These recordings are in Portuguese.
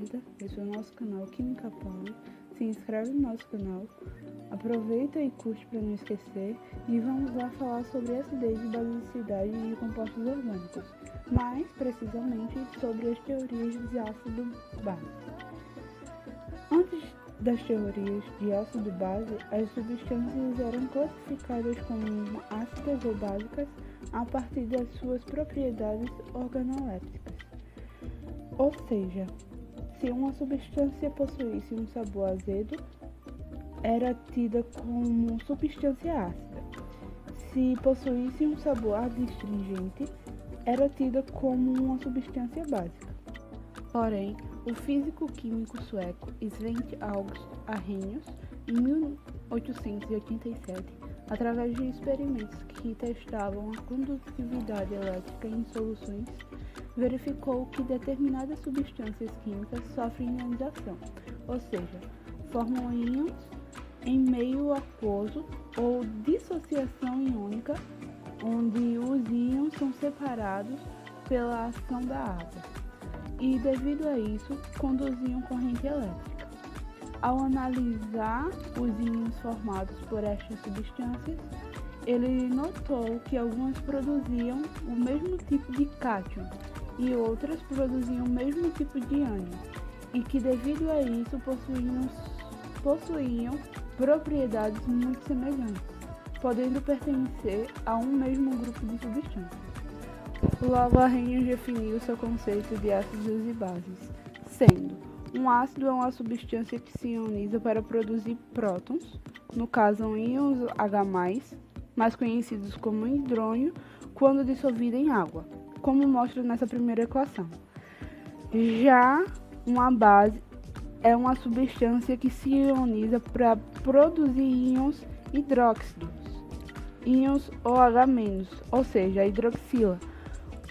dúvida, esse é o nosso canal Química Power. Se inscreve no nosso canal, aproveita e curte para não esquecer, e vamos lá falar sobre acidez e basicidade de compostos orgânicos, mais precisamente sobre as teorias de ácido-base. Antes das teorias de ácido-base, as substâncias eram classificadas como ácidas ou básicas a partir das suas propriedades organolépticas. Ou seja, se uma substância possuísse um sabor azedo, era tida como substância ácida. Se possuísse um sabor adstringente, era tida como uma substância básica. Porém, o físico-químico sueco Sven August Arrhenius, em 1887, através de experimentos que testavam a condutividade elétrica em soluções, verificou que determinadas substâncias químicas sofrem ionização, ou seja, formam íons em meio aquoso ou dissociação iônica, onde os íons são separados pela ação da água, e devido a isso conduziam corrente elétrica. Ao analisar os íons formados por estas substâncias, ele notou que algumas produziam o mesmo tipo de cátion e outras produziam o mesmo tipo de ânion, e que devido a isso possuíam propriedades muito semelhantes, podendo pertencer a um mesmo grupo de substâncias. Logo, Arrhenius definiu seu conceito de ácidos e bases, sendo um ácido é uma substância que se ioniza para produzir prótons, no caso íons H+, mais conhecidos como hidrônio, quando dissolvido em água, como mostra nessa primeira equação. Já uma base é uma substância que se ioniza para produzir íons hidróxidos, íons OH-, ou seja, a hidroxila,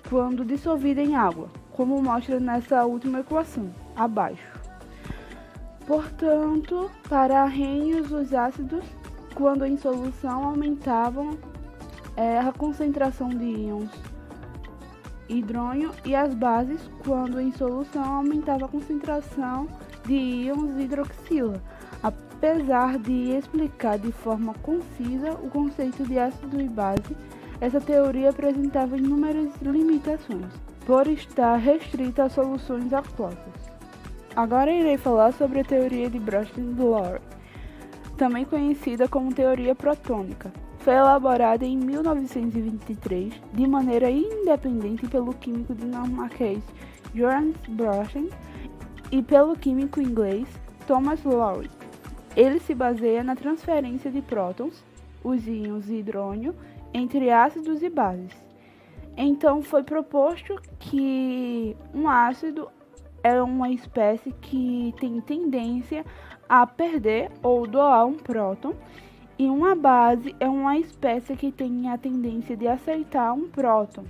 quando dissolvida em água, como mostra nessa última equação, abaixo. Portanto, para Arrhenius, os ácidos, quando em solução, aumentavam a concentração de íons hidrônio, e as bases, quando em solução, aumentava a concentração de íons hidroxila, apesar de explicar de forma concisa o conceito de ácido e base. Essa teoria apresentava inúmeras limitações, por estar restrita a soluções aquosas. Agora irei falar sobre a teoria de Bronsted-Lowry, também conhecida como teoria protônica. Foi elaborada em 1923 de maneira independente pelo químico dinamarquês Johannes Bronsted e pelo químico inglês Thomas Lowry. Ele se baseia na transferência de prótons, os íons hidrônio, entre ácidos e bases. Então foi proposto que um ácido é uma espécie que tem tendência a perder ou doar um próton, e uma base é uma espécie que tem a tendência de aceitar um próton.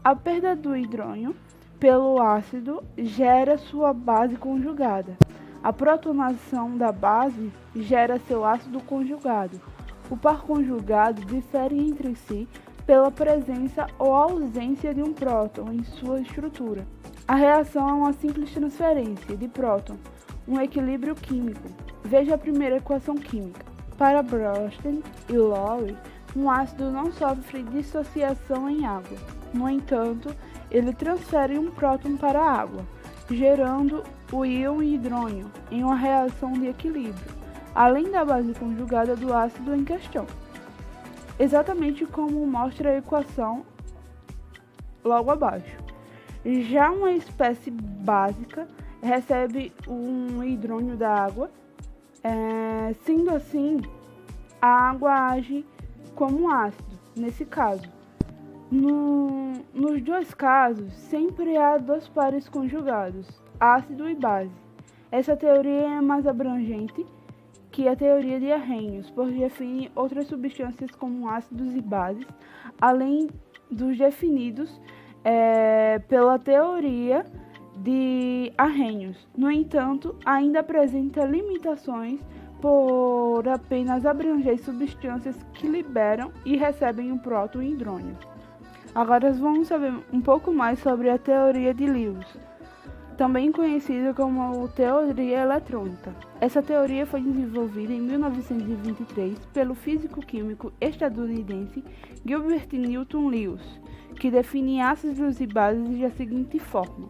A perda do hidrônio pelo ácido gera sua base conjugada. A protonação da base gera seu ácido conjugado. O par conjugado difere entre si pela presença ou ausência de um próton em sua estrutura. A reação é uma simples transferência de próton, um equilíbrio químico. Veja a primeira equação química. Para Bronsted e Lowry, um ácido não sofre dissociação em água. No entanto, ele transfere um próton para a água, gerando o íon hidrônio em uma reação de equilíbrio, além da base conjugada do ácido em questão, exatamente como mostra a equação logo abaixo. Já uma espécie básica recebe um hidrônio da água, sendo assim, a água age como um ácido, nesse caso. Nos dois casos, sempre há dois pares conjugados, ácido e base. Essa teoria é mais abrangente que a teoria de Arrhenius, pois define outras substâncias como ácidos e bases, além dos definidos pela teoria de Arrhenius. No entanto, ainda apresenta limitações por apenas abranger substâncias que liberam e recebem o próton e hidrônio. Agora vamos saber um pouco mais sobre a teoria de Lewis. também conhecida como teoria eletrônica. Essa teoria foi desenvolvida em 1923 pelo físico-químico estadunidense Gilbert Newton Lewis, que define ácidos e bases da seguinte forma: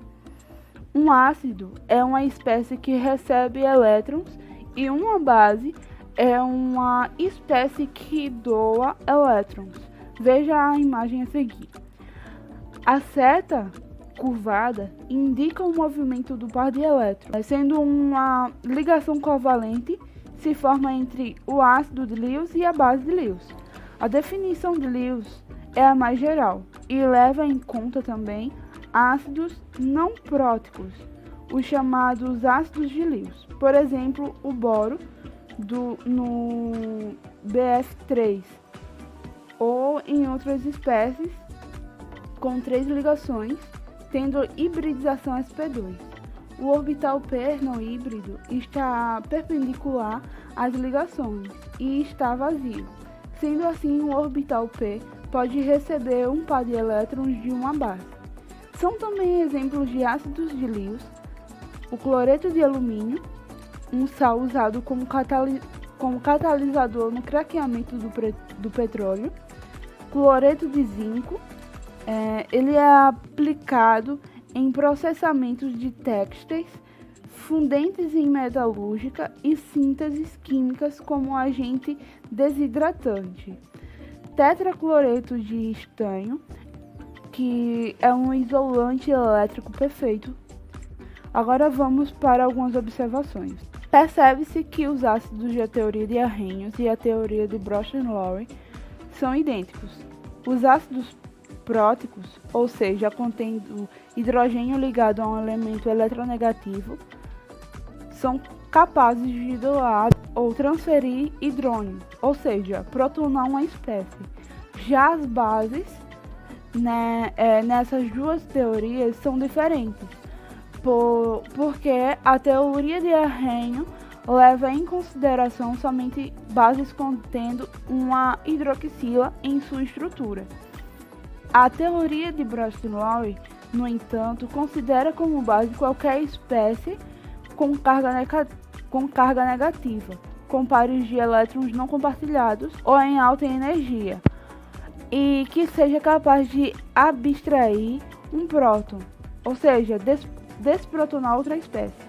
um ácido é uma espécie que recebe elétrons e uma base é uma espécie que doa elétrons. Veja a imagem a seguir. A seta curvada indica o movimento do par de elétrons, sendo uma ligação covalente se forma entre o ácido de Lewis e a base de Lewis. A definição de Lewis é a mais geral e leva em conta também ácidos não próticos, os chamados ácidos de Lewis. Por exemplo, o boro no BF3 ou em outras espécies com 3 ligações, tendo hibridização sp2. O orbital P não híbrido está perpendicular às ligações e está vazio. Sendo assim, o orbital P pode receber um par de elétrons de uma base. São também exemplos de ácidos de Lewis o cloreto de alumínio, um sal usado como catalisador no craqueamento do petróleo, cloreto de zinco. Ele é aplicado em processamentos de têxteis, fundentes em metalúrgica e sínteses químicas como agente desidratante. Tetracloreto de estanho, que é um isolante elétrico perfeito. Agora vamos para algumas observações. Percebe-se que os ácidos da teoria de Arrhenius e a teoria de Broch-Lowry são idênticos. Os ácidos próticos, ou seja, contendo hidrogênio ligado a um elemento eletronegativo, são capazes de doar ou transferir hidrônio, ou seja, protonar uma espécie. Já as bases, nessas duas teorias são diferentes, porque a teoria de Arrhenius leva em consideração somente bases contendo uma hidroxila em sua estrutura. A teoria de Broch-Lowry, no entanto, considera como base qualquer espécie com carga negativa, com pares de elétrons não compartilhados ou em alta energia, e que seja capaz de abstrair um próton, ou seja, desprotonar outra espécie.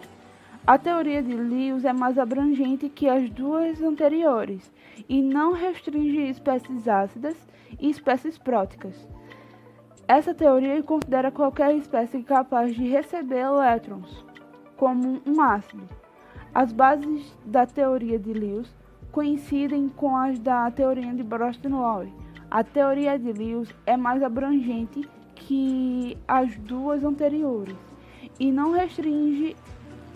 A teoria de Lewis é mais abrangente que as duas anteriores e não restringe espécies ácidas e espécies próticas. Essa teoria considera qualquer espécie capaz de receber elétrons, como um ácido. As bases da teoria de Lewis coincidem com as da teoria de Broch-Lowry. A teoria de Lewis é mais abrangente que as duas anteriores e não restringe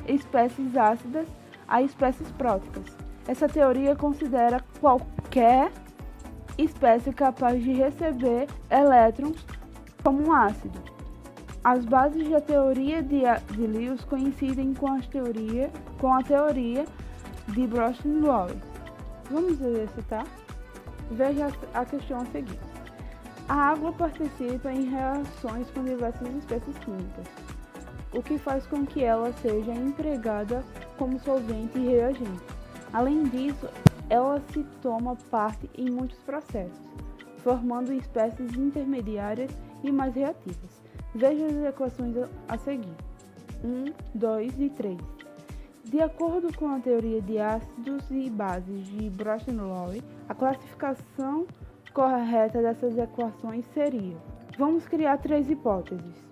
espécies ácidas a espécies próticas. Essa teoria considera qualquer espécie capaz de receber elétrons como um ácido. As bases da teoria de Lewis coincidem com a teoria de Broch-Lowry. Vamos exercitar? Veja a questão a seguir. A água participa em reações com diversas espécies químicas, o que faz com que ela seja empregada como solvente e reagente. Além disso, ela se toma parte em muitos processos, formando espécies intermediárias e mais reativas. Veja as equações a seguir. 1, 2 e 3. De acordo com a teoria de ácidos e bases de Broch-Lowry, a classificação correta dessas equações seria: vamos criar 3 hipóteses.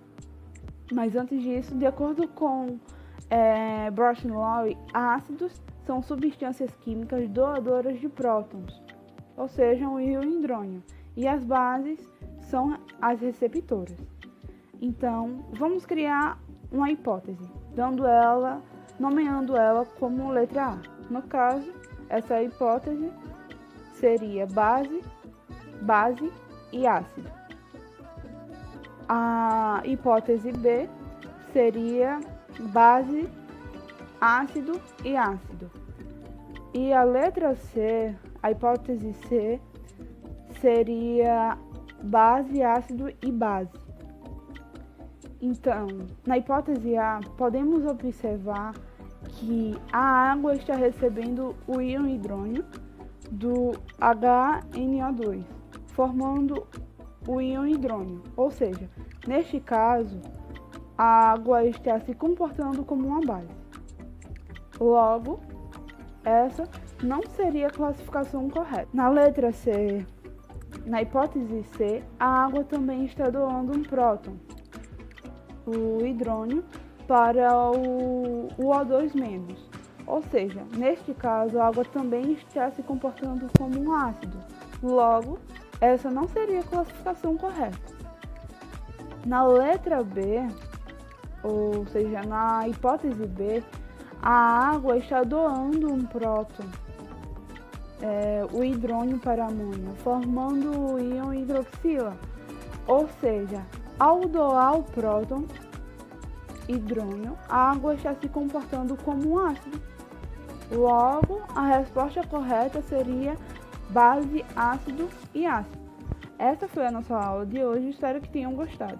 Mas antes disso, de acordo com Broch-Lowry, ácidos são substâncias químicas doadoras de prótons, ou seja, um íon hidrônio, e as bases são as receptoras. Então, vamos criar uma hipótese, nomeando ela como letra A. No caso, essa hipótese seria base e ácido. A hipótese B seria base, ácido e ácido. E a letra C, a hipótese C, seria base, ácido e base. Então, na hipótese A, podemos observar que a água está recebendo o íon hidrônio do HNO2, formando o íon hidrônio, ou seja, neste caso, a água está se comportando como uma base. Logo, essa não seria a classificação correta. Na letra C, na hipótese C, a água também está doando um próton, o hidrônio, para o O2-, ou seja, neste caso a água também está se comportando como um ácido. Logo, essa não seria a classificação correta. Na letra B, ou seja, na hipótese B, a água está doando um próton, o hidrônio para amônia, formando o íon hidroxila. Ou seja, ao doar o próton hidrônio, a água está se comportando como um ácido. Logo, a resposta correta seria base, ácido e ácido. Essa foi a nossa aula de hoje, espero que tenham gostado.